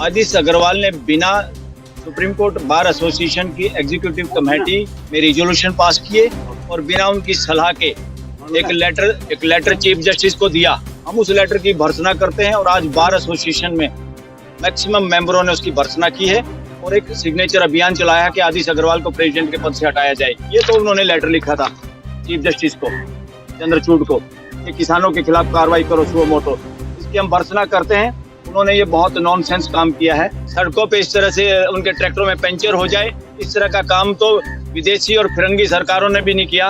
आदित्य अग्रवाल ने बिना Supreme Court Bar Association की एग्जीक्यूटिव कमेटी में रिजोल्यूशन पास किए और बिना उनकी सलाह के एक लेटर चीफ जस्टिस को दिया। हम उस लेटर की भर्त्सना करते हैं और आज बार एसोसिएशन में मैक्सिमम मेंबरों ने उसकी भर्त्सना की है और एक सिग्नेचर अभियान चलाया है कि आदित्य अग्रवाल को प्रेसिडेंट के पद से हटाया जाए। ये तो उन्होंने लेटर लिखा था चीफ जस्टिस को, चंद्रचूड़ को, कि किसानों के खिलाफ कार्रवाई करो सुओ मोटो। इसकी हम भर्त्सना करते हैं। उन्होंने ये बहुत नॉनसेंस काम किया है। सड़कों पे इस तरह से उनके ट्रैक्टरों में पंचर हो जाए, इस तरह का काम तो विदेशी और फिरंगी सरकारों ने भी नहीं किया।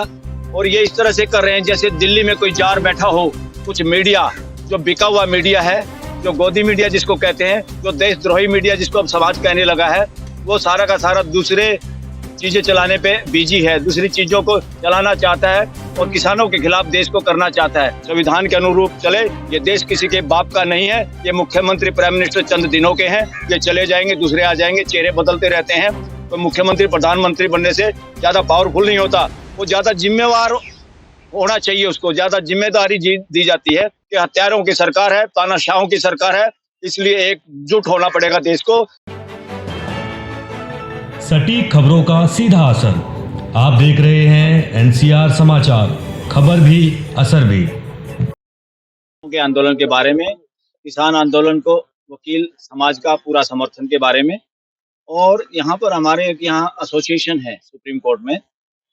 और ये इस तरह से कर रहे हैं जैसे दिल्ली में कोई जार बैठा हो। कुछ मीडिया जो बिका हुआ मीडिया है, जो गोदी मीडिया जिसको कहते हैं, जो देशद्रोही मीडिया जिसको अब समाज कहने लगा है, वो सारा का सारा दूसरे चीजें चलाने पे बिजी है, दूसरी चीजों को चलाना चाहता है और किसानों के खिलाफ देश को करना चाहता है। संविधान के अनुरूप चले। ये देश किसी के बाप का नहीं है। ये मुख्यमंत्री प्राइम मिनिस्टर चंद दिनों के हैं। ये चले जाएंगे, दूसरे आ जाएंगे, चेहरे बदलते रहते हैं। तो मुख्यमंत्री प्रधानमंत्री बनने से ज्यादा पावरफुल नहीं होता, वो ज्यादा जिम्मेवार होना चाहिए। उसको ज्यादा जिम्मेदारी दी जाती है कि हत्यारों की सरकार है, तानाशाहों की सरकार है, इसलिए एकजुट होना पड़ेगा देश को। सटीक खबरों का सीधा असर। आप देख रहे हैं एनसीआर समाचार, खबर भी असर भी। के आंदोलन के बारे में, किसान आंदोलन को वकील समाज का पूरा समर्थन के बारे में। और यहाँ पर हमारे यहाँ एसोसिएशन है सुप्रीम कोर्ट में,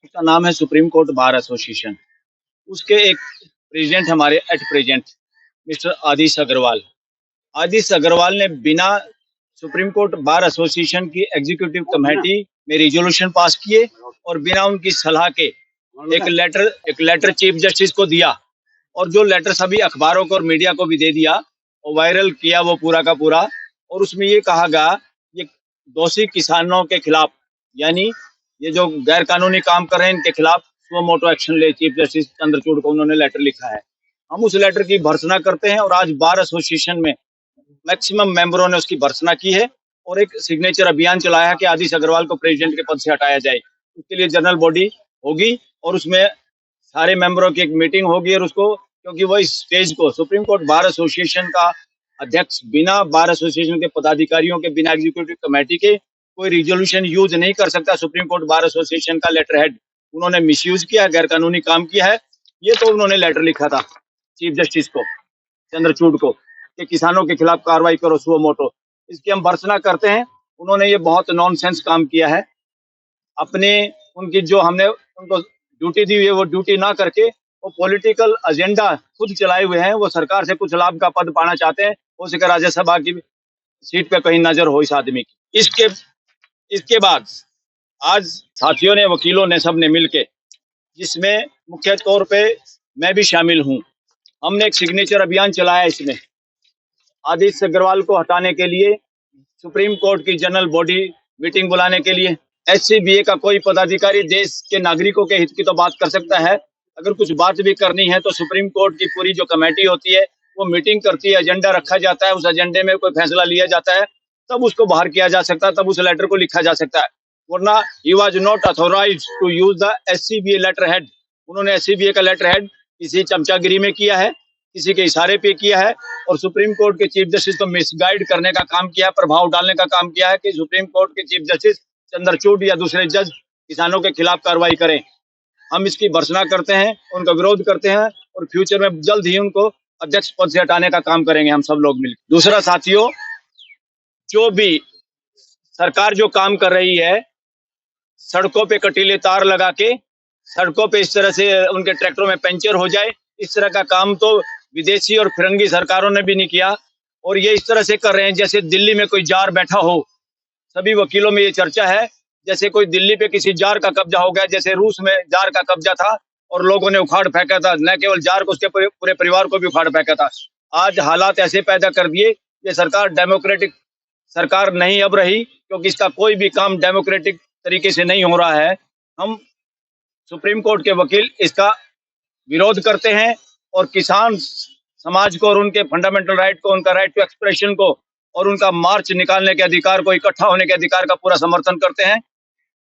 उसका नाम है सुप्रीम कोर्ट बार एसोसिएशन। उसके एक प्रेसिडेंट हमारे at present mister Aditya Agarwal. Aditya Agarwal ने बिना सुप्रीम कोर्ट बार एसोसिएशन की एग्जीक्यूटिव कमेटी में रिजोल्यूशन पास किए और बिना उनकी सलाह के एक लेटर चीफ जस्टिस को दिया। और जो लेटर सभी अखबारों को और मीडिया को भी दे दिया और वायरल किया वो पूरा का पूरा। और उसमें ये कहा गया ये दोषी किसानों के खिलाफ, यानी ये जो गैर कानूनी काम कर रहे हैं इनके खिलाफ सुओ मोटो एक्शन ले। चीफ जस्टिस चंद्रचूड़ को उन्होंने लेटर लिखा है। हम उस लेटर की भर्त्सना करते हैं और आज बार एसोसिएशन में मैक्सिमम मेंबरों ने उसकी भर्त्सना की है और एक सिग्नेचर अभियान चलाया है कि आदित्य अग्रवाल को प्रेसिडेंट के पद से हटाया जाए। उसके लिए जनरल बॉडी होगी और उसमें सारे मेंबरों की एक मीटिंग होगी। और उसको, क्योंकि वो इस स्टेज को सुप्रीम कोर्ट बार एसोसिएशन का अध्यक्ष बिना बार एसोसिएशन के पदाधिकारियों के, बिना एग्जीक्यूटिव कमेटी के कोई रिजोल्यूशन यूज नहीं कर सकता। सुप्रीम कोर्ट बार एसोसिएशन का लेटर हेड उन्होंने मिसयूज किया, गैर कानूनी काम किया है। ये तो उन्होंने लेटर लिखा था चीफ जस्टिस को, चंद्रचूड़ को, कि किसानों के खिलाफ कार्रवाई करो सुओ मोटो। इसकी हम भर्त्सना करते हैं। उन्होंने ये बहुत नॉनसेंस काम किया है। अपने उनकी जो हमने उनको ड्यूटी दी हुई है वो ड्यूटी ना करके वो पॉलिटिकल एजेंडा खुद चलाए हुए हैं। वो सरकार से कुछ लाभ का पद पाना चाहते हैं, हो सके राज्यसभा की सीट पे कहीं नजर हो इस आदमी की। इसके बाद आज साथियों ने, वकीलों ने, सबने मिलके, जिसमें मुख्य तौर पे मैं भी शामिल हूँ, हमने एक सिग्नेचर अभियान चलाया। इसमें आदित्य अग्रवाल को हटाने के लिए सुप्रीम कोर्ट की जनरल बॉडी मीटिंग बुलाने के लिए एससीबीए का कोई पदाधिकारी देश के नागरिकों के हित की तो बात कर सकता है। अगर कुछ बात भी करनी है तो सुप्रीम कोर्ट की पूरी जो कमेटी होती है वो मीटिंग करती है, एजेंडा रखा जाता है, उस एजेंडे में कोई फैसला लिया जाता है, तब उसको बाहर किया जा सकता है, तब उस लेटर को लिखा जा सकता है। वरना he was not authorised to use the SCBA letter head. उन्होंने एससीबीए का लेटर हेड किसी चमचागिरी में किया है, किसी के इशारे पे किया है और सुप्रीम कोर्ट के चीफ जस्टिस को मिसगाइड करने का काम किया है, प्रभाव डालने का काम किया है कि सुप्रीम कोर्ट के चीफ जस्टिस चंद्रचूड़ या दूसरे जज किसानों के खिलाफ कार्रवाई करें। हम इसकी भर्त्सना करते हैं, उनका विरोध करते हैं और फ्यूचर में जल्द ही उनको अध्यक्ष पद से हटाने का काम करेंगे हम सब लोग मिलकर। दूसरा साथियों, जो भी सरकार जो काम कर रही है, सड़कों पे कटीले तार लगा के सड़कों पे इस तरह से उनके ट्रैक्टरों में पंचर हो जाए, इस तरह का काम तो विदेशी और फिरंगी सरकारों ने भी नहीं किया। और ये इस तरह से कर रहे हैं जैसे दिल्ली में कोई जार बैठा हो। सभी वकीलों में ये चर्चा है जैसे कोई दिल्ली पे किसी जार का कब्जा हो गया, जैसे रूस में जार का कब्जा था और लोगों ने उखाड़ फेंका था, न केवल जार को, उसके पूरे परिवार को भी उखाड़ फेंका था। आज हालात ऐसे पैदा कर दिए। ये सरकार डेमोक्रेटिक सरकार नहीं अब रही, क्योंकि इसका कोई भी काम डेमोक्रेटिक तरीके से नहीं हो रहा है। हम सुप्रीम कोर्ट के वकील इसका विरोध करते हैं और किसान समाज को और उनके फंडामेंटल राइट को, उनका राइट टू एक्सप्रेशन को और उनका मार्च निकालने के अधिकार को, इकट्ठा होने के अधिकार का पूरा समर्थन करते हैं।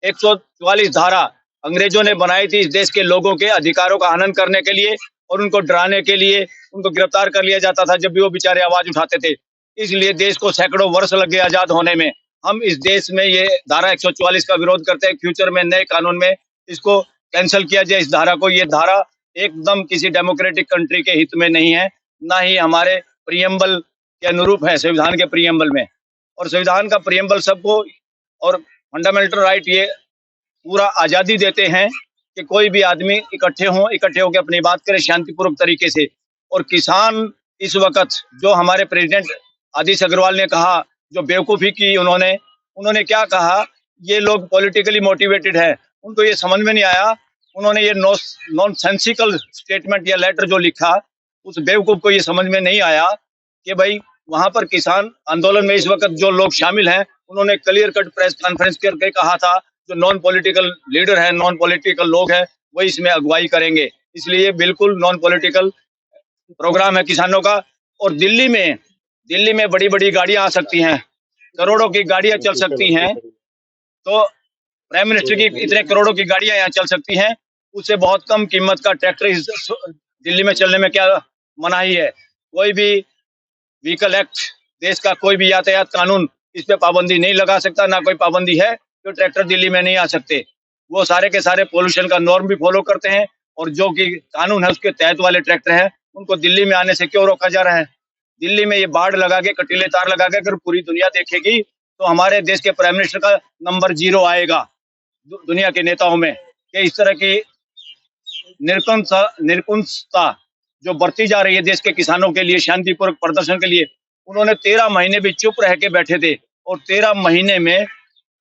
144 धारा अंग्रेजों ने बनाई थी इस देश के लोगों के अधिकारों का हनन करने के लिए और उनको डराने के लिए। उनको गिरफ्तार कर लिया जाता था जब भी वो बेचारे आवाज उठाते थे। इसलिए देश को सैकड़ों वर्ष लग गए आजाद होने में। हम इस देश में ये धारा 144 का विरोध करते हैं। फ्यूचर में नए कानून में इसको कैंसिल किया जाए इस धारा को। ये धारा एकदम किसी डेमोक्रेटिक कंट्री के हित में नहीं है, ना ही हमारे प्रियम्बल के अनुरूप है, संविधान के प्रियम्बल में। और संविधान का प्रियम्बल सबको और फंडामेंटल राइट ये पूरा आजादी देते हैं कि कोई भी आदमी इकट्ठे होकर अपनी बात करें शांतिपूर्वक तरीके से। और किसान इस वक्त जो हमारे प्रेसिडेंट आदित्य अग्रवाल ने कहा, जो बेवकूफी की उन्होंने क्या कहा, ये लोग पॉलिटिकली मोटिवेटेड है, उनको ये समझ में नहीं आया। उन्होंने ये नॉनसेंसिकल स्टेटमेंट या लेटर जो लिखा, उस बेवकूफ को ये समझ में नहीं आया कि भाई वहां पर किसान आंदोलन में इस वक्त जो लोग शामिल हैं, उन्होंने क्लियर कट प्रेस कॉन्फ्रेंस करके कहा था जो नॉन पॉलिटिकल लीडर है, नॉन पॉलिटिकल लोग हैं, वही इसमें अगुवाई करेंगे। इसलिए बिल्कुल नॉन पॉलिटिकल प्रोग्राम है किसानों का। और दिल्ली में बड़ी बड़ी गाड़ियां आ सकती हैं, करोड़ों की गाड़ियां चल सकती हैं। तो प्राइम मिनिस्टर की इतने करोड़ों की गाड़ियां यहाँ चल सकती हैं, उससे बहुत कम कीमत का ट्रैक्टर इस दिल्ली में चलने में क्या मनाही है। कोई भी व्हीकल एक्ट, देश का कोई भी यातायात कानून इस पे पाबंदी नहीं लगा सकता, ना कोई पाबंदी है तो ट्रैक्टर दिल्ली में नहीं आ सकते। वो सारे के सारे पोल्यूशन का नॉर्म भी फॉलो करते हैं, और जो कि कानून है उसके तहत वाले ट्रैक्टर हैं, उनको दिल्ली में आने से क्यों रोका जा रहा है। दिल्ली में ये बाढ़ लगा के, कटीले तार लगा के अगर पूरी दुनिया देखेगी तो हमारे देश के प्राइम मिनिस्टर का नंबर 0 आएगा दुनिया के नेताओं में, कि इस तरह की निरकुंसता जो बरती जा रही है देश के किसानों के लिए शांतिपूर्वक प्रदर्शन के लिए। उन्होंने 13 महीने भी चुप रह के बैठे थे, और 13 महीने में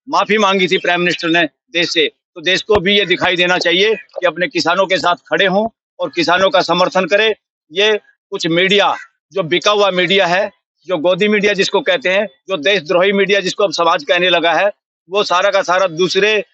माफी मांगी थी प्राइम मिनिस्टर ने देश से। तो देश को भी ये दिखाई देना चाहिए कि अपने किसानों के साथ खड़े हों और किसानों का समर्थन करें। ये कुछ मीडिया जो बिका हुआ मीडिया है, जो गोदी मीडिया जिसको कहते हैं, जो देशद्रोही मीडिया जिसको अब समाज कहने लगा है, वो सारा का सारा दूसरे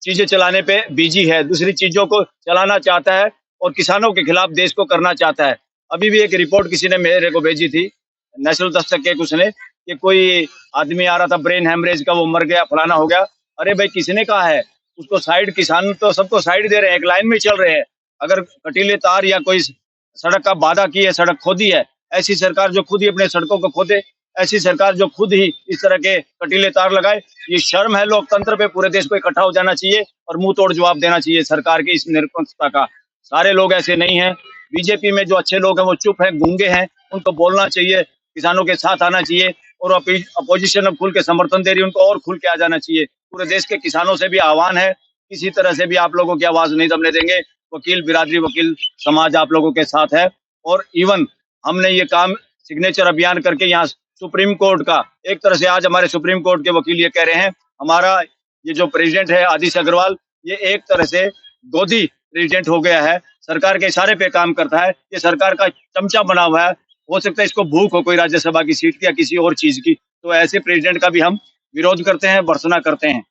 चीजें चलाने पे बिजी है, दूसरी चीजों को चलाना चाहता है और किसानों के खिलाफ देश को करना चाहता है। अभी भी एक रिपोर्ट किसी ने मेरे को भेजी थी, नेशनल दस्तक के कुछ ने, कि कोई आदमी आ रहा था ब्रेन हेमरेज का, वो मर गया, फलाना हो गया। अरे भाई किसने कहा है उसको साइड? किसान तो सबको साइड दे रहे हैं, एक लाइन में चल रहे हैं। अगर कटीले तार या कोई सड़क का वादा की है, सड़क खोदी है, ऐसी सरकार जो खुद ही अपने सड़कों को खोदे, ऐसी सरकार जो खुद ही इस तरह के कटीले तार लगाए, ये शर्म है लोकतंत्र पे। पूरे देश को इकट्ठा हो जाना चाहिए और मुंह तोड़ जवाब देना चाहिए सरकार की इस निरंकुशता का। सारे लोग ऐसे नहीं हैं। बीजेपी में जो अच्छे लोग हैं वो चुप हैं, गूंगे हैं, उनको बोलना चाहिए, किसानों के साथ आना चाहिए। और अपोजिशन अब खुल के समर्थन दे रही है, उनको और खुल के आ जाना चाहिए। पूरे देश के किसानों से भी आह्वान है, किसी तरह से भी आप लोगों की आवाज नहीं दबने देंगे। वकील बिरादरी, वकील समाज आप लोगों के साथ है। और इवन हमने ये काम सिग्नेचर अभियान करके यहाँ सुप्रीम कोर्ट का, एक तरह से आज हमारे सुप्रीम कोर्ट के वकील ये कह रहे हैं, हमारा ये जो प्रेसिडेंट है आदित्य अग्रवाल, ये एक तरह से गोदी प्रेसिडेंट हो गया है, सरकार के इशारे पे काम करता है, ये सरकार का चमचा बना हुआ है। हो सकता है इसको भूख हो कोई राज्यसभा की सीट की या किसी और चीज की, तो ऐसे प्रेसिडेंट का भी हम विरोध करते हैं, भर्त्सना करते हैं।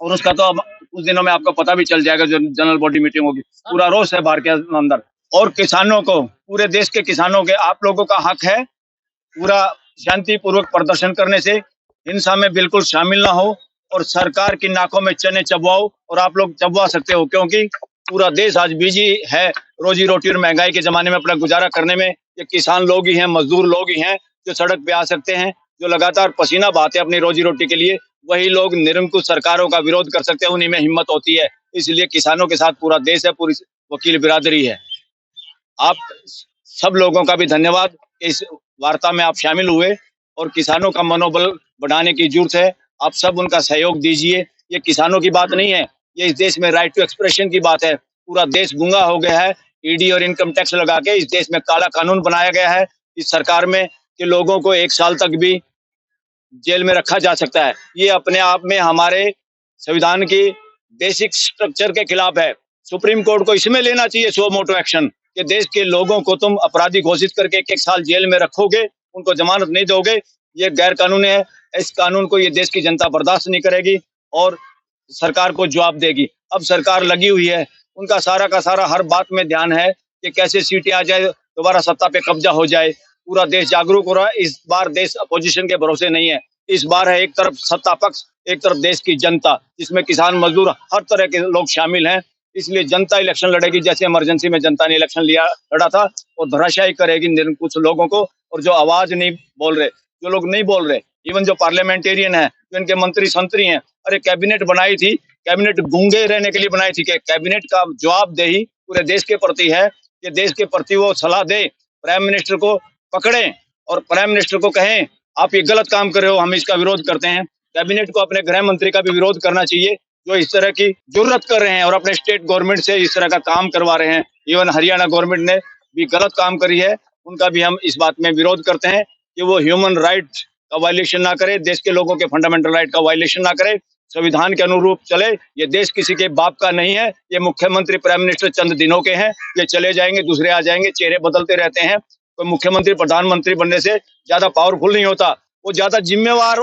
और उसका तो अब कुछ दिनों में आपको पता भी चल जाएगा, जो जनरल बॉडी मीटिंग होगी। पूरा रोष है बाहर के अंदर। और किसानों को, पूरे देश के किसानों के, आप लोगों का हक है पूरा शांतिपूर्वक प्रदर्शन करने से, हिंसा में बिल्कुल शामिल ना हो और सरकार की नाकों में चने चबवाओ। और आप लोग चबवा सकते हो, क्योंकि पूरा देश आज बिजी है रोजी रोटी और महंगाई के जमाने में अपना गुजारा करने में। ये किसान लोग ही हैं, मजदूर लोग ही हैं जो सड़क पे आ सकते हैं, जो लगातार पसीना बहाते हैं अपनी रोजी रोटी के लिए। वही लोग निरंकुश सरकारों का विरोध कर सकते हैं, उन्हीं में हिम्मत होती है। इसलिए किसानों के साथ पूरा देश है, पूरी वकील बिरादरी है। आप सब लोगों का भी धन्यवाद, इस वार्ता में आप शामिल हुए और किसानों का मनोबल बढ़ाने की जरूरत है। आप सब उनका सहयोग दीजिए। ये किसानों की बात नहीं है, ये इस देश में राइट टू एक्सप्रेशन की बात है। पूरा देश गूंगा हो गया है। ईडी और इनकम टैक्स लगा के इस देश में काला कानून बनाया गया है इस सरकार में, कि लोगों को 1 साल तक भी जेल में रखा जा सकता है। ये अपने आप में हमारे संविधान की बेसिक स्ट्रक्चर के खिलाफ है। सुप्रीम कोर्ट को इसमें लेना चाहिए सो मोटो एक्शन, कि देश के लोगों को तुम अपराधी घोषित करके 1 साल जेल में रखोगे, उनको जमानत नहीं दोगे, ये गैर कानूनी है। इस कानून को ये देश की जनता बर्दाश्त नहीं करेगी और सरकार को जवाब देगी। अब सरकार लगी हुई है, उनका सारा का सारा हर बात में ध्यान है कि कैसे सीटें आ जाए, दोबारा सत्ता पे कब्जा हो जाए। पूरा देश जागरूक हो रहा है। इस बार देश अपोजिशन के भरोसे नहीं है। इस बार है एक तरफ सत्ता पक्ष, एक तरफ देश की जनता, जिसमें किसान, मजदूर, हर तरह के लोग शामिल हैं। इसलिए जनता इलेक्शन लड़ेगी, जैसे इमरजेंसी में जनता ने इलेक्शन लड़ा था, और धराशायी करेगी निरंकुश लोगों को, और जो आवाज नहीं बोल रहे, जो लोग नहीं बोल रहे, इवन जो पार्लियामेंटेरियन है, जो इनके मंत्री संतरी हैं, अरे कैबिनेट बनाई थी, कैबिनेट गूंगे रहने के लिए बनाई थी कि कैबिनेट का जवाबदेही पूरे देश के प्रति है कि देश के प्रति वो सलाह दे, प्राइम मिनिस्टर को पकड़ें और प्राइम मिनिस्टर को कहें आप ये गलत काम कर रहे हो, हम इसका विरोध करते हैं। कैबिनेट को अपने गृह मंत्री का भी विरोध करना चाहिए जो इस तरह की जुर्रत कर रहे हैं और अपने स्टेट गवर्नमेंट से इस तरह का काम करवा रहे हैं। इवन हरियाणा गवर्नमेंट ने भी गलत काम करी है, उनका भी हम इस बात में विरोध करते हैं कि वो ह्यूमन राइट का वायलेशन ना करे, देश के लोगों के फंडामेंटल राइट का वायलेशन ना करे, संविधान के अनुरूप चले। ये देश किसी के बाप का नहीं है, ये मुख्यमंत्री प्राइम मिनिस्टर चंद दिनों के हैं, ये चले जाएंगे, दूसरे आ जाएंगे, चेहरे बदलते रहते हैं। कोई मुख्यमंत्री प्रधानमंत्री बनने से ज्यादा पावरफुल नहीं होता, वो ज्यादा जिम्मेवार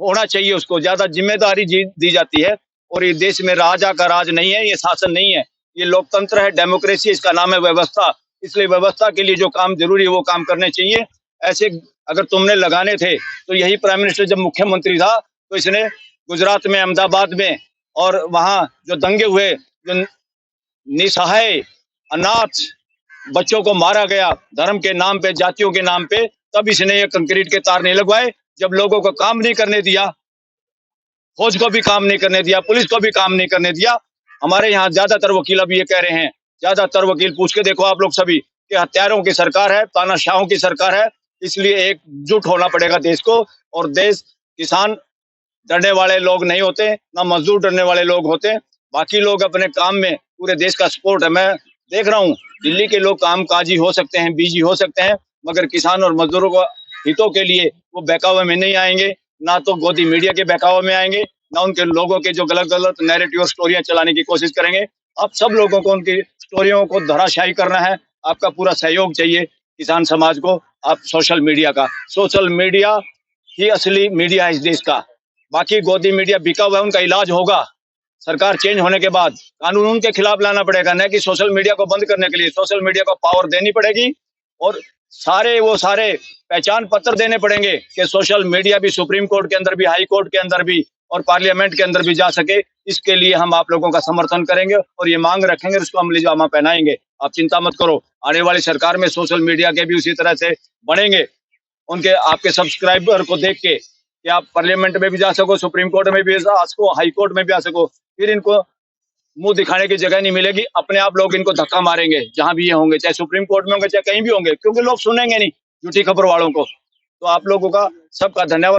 होना चाहिए, उसको ज्यादा जिम्मेदारी दी जाती है। और ये देश में राजा का राज नहीं है, ये शासन नहीं है, ये लोकतंत्र है, डेमोक्रेसी, इसका नाम है व्यवस्था। इसलिए व्यवस्था के लिए जो काम जरूरी है वो काम करने चाहिए। ऐसे अगर तुमने लगाने थे तो यही प्राइम मिनिस्टर जब मुख्यमंत्री था तो इसने गुजरात में, अहमदाबाद में और वहां जो दंगे हुए, जो निसहाय अनाथ बच्चों को मारा गया धर्म के नाम पे, जातियों के नाम पे, तब इसने ये कंक्रीट के तार नहीं लगवाए। जब लोगों को काम नहीं करने दिया, फौज को भी काम नहीं करने दिया, पुलिस को भी काम नहीं करने दिया। हमारे यहाँ ज्यादातर वकील अभी ये कह रहे हैं, ज्यादातर वकील पूछ के देखो आप लोग सभी कि हत्यारों की सरकार है, तानाशाहों की सरकार है। इसलिए एकजुट होना पड़ेगा देश को। और देश, किसान डरने वाले लोग नहीं होते, ना मजदूर डरने वाले लोग होते। बाकी लोग अपने काम में, पूरे देश का सपोर्ट है। मैं देख रहा हूँ दिल्ली के लोग कामकाजी हो सकते हैं, बिजी हो सकते हैं, मगर किसान और मजदूरों को हितों के लिए वो बहकावे में नहीं आएंगे, ना तो गोदी मीडिया के बहकावे में आएंगे, ना उनके लोगों के जो गलत गलत नैरेटिव और स्टोरियां चलाने की कोशिश करेंगे। आप सब लोगों को उनकी स्टोरियों को धराशायी करना है, आपका पूरा सहयोग चाहिए किसान समाज को। आप सोशल मीडिया ही असली मीडिया है इस देश का। बाकी गोदी मीडिया बिका हुआ है, उनका इलाज होगा सरकार चेंज होने के बाद। कानून उनके खिलाफ लाना पड़ेगा, न कि सोशल मीडिया को बंद करने के लिए। सोशल मीडिया को पावर देनी पड़ेगी और सारे पहचान पत्र देने पड़ेंगे कि सोशल मीडिया भी सुप्रीम कोर्ट के अंदर भी, हाई कोर्ट के अंदर भी और पार्लियामेंट के अंदर भी जा सके। इसके लिए हम आप लोगों का समर्थन करेंगे और ये मांग रखेंगे, उसको अमली जामा पहनाएंगे। आप चिंता मत करो, आने वाली सरकार में सोशल मीडिया के भी उसी तरह से बढ़ेंगे। उनके आपके सब्सक्राइबर को देख के कि आप पार्लियामेंट में भी जा सको, सुप्रीम कोर्ट में भी जा सको, हाई कोर्ट में भी आ सको। फिर इनको मुंह दिखाने की जगह नहीं मिलेगी, अपने आप लोग इनको धक्का मारेंगे जहां भी ये होंगे, चाहे सुप्रीम कोर्ट में होंगे, चाहे कहीं भी होंगे, क्योंकि लोग सुनेंगे नहीं झूठी खबर वालों को। तो आप लोगों का सबका धन्यवाद।